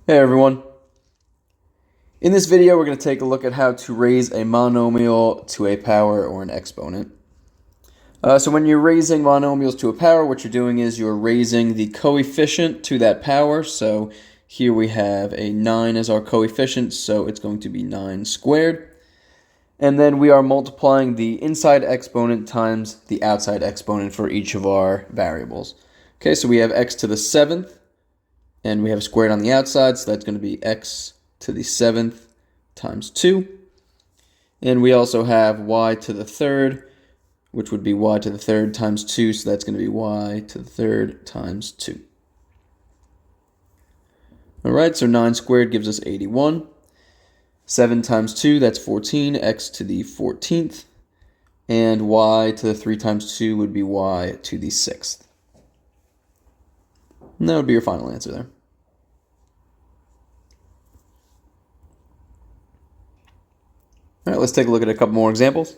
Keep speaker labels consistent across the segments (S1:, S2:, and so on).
S1: Hey everyone. In this video we're going to take a look at how to raise a monomial to a power or an exponent. So when you're raising monomials to a power, what you're doing is you're raising the coefficient to that power. So here we have a 9 as our coefficient, so it's going to be 9 squared. And then we are multiplying the inside exponent times the outside exponent for each of our variables. Okay, so we have x to the 7th, and we have squared on the outside, so that's going to be x to the 7th times 2. And we also have y to the 3rd, which would be y to the 3rd times 2, so that's going to be y to the 3rd times 2. Alright, so 9 squared gives us 81. 7 times 2, that's 14, x to the 14th. And y to the 3 times 2 would be y to the 6th. And that would be your final answer there. All right, let's take a look at a couple more examples.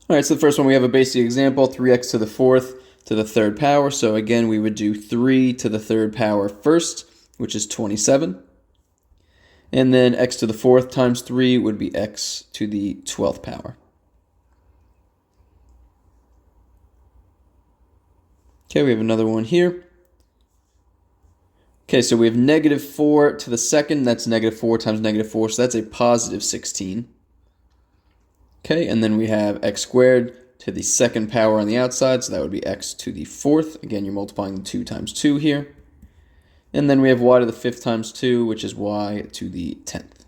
S1: All right, so the first one, we have a basic example, 3x to the 4th to the 3rd power. So again, we would do 3 to the 3rd power first, which is 27. And then x to the 4th times 3 would be x to the 12th power. Okay, we have another one here. Okay, so we have negative 4 to the 2nd. That's negative 4 times negative 4, so that's a positive 16. Okay, and then we have x squared to the 2nd power on the outside, so that would be x to the 4th. Again, you're multiplying the 2 times 2 here. And then we have y to the 5th times 2, which is y to the 10th.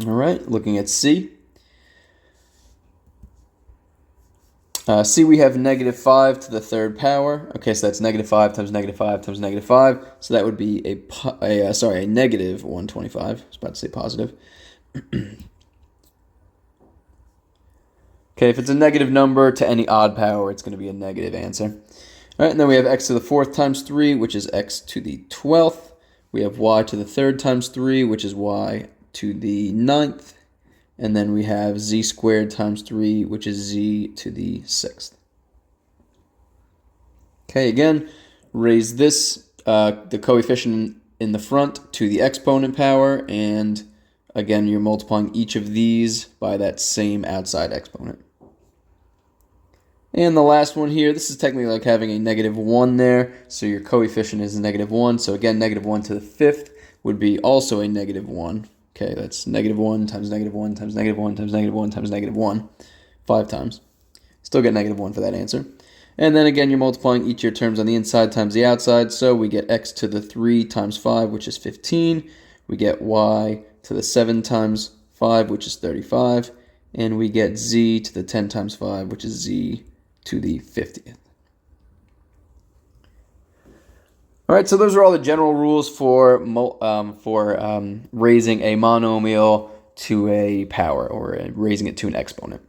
S1: All right, looking at C. C, we have negative 5 to the 3rd power. Okay, so that's negative 5 times negative 5 times negative 5. So that would be a negative 125. I was about to say positive. Okay, if it's a negative number to any odd power, it's going to be a negative answer. All right, and then we have x to the 4th times 3, which is x to the 12th. We have y to the 3rd times 3, which is y to the 9th. And then we have z squared times 3, which is z to the 6th. Okay, again, raise this, the coefficient in the front to the exponent power, and again, you're multiplying each of these by that same outside exponent. And the last one here, this is technically like having a negative 1 there, so your coefficient is negative 1. So again, negative 1 to the 5th would be also a negative 1. Okay, that's negative 1 times negative 1 times negative 1 times negative 1 times negative 1, 5 times. Still get negative 1 for that answer. And then again, you're multiplying each of your terms on the inside times the outside, so we get x to the 3 times 5, which is 15. We get y to the 7 times 5, which is 35. And we get z to the 10 times 5, which is z to the 50th. All right, so those are all the general rules for raising a monomial to a power, or raising it to an exponent.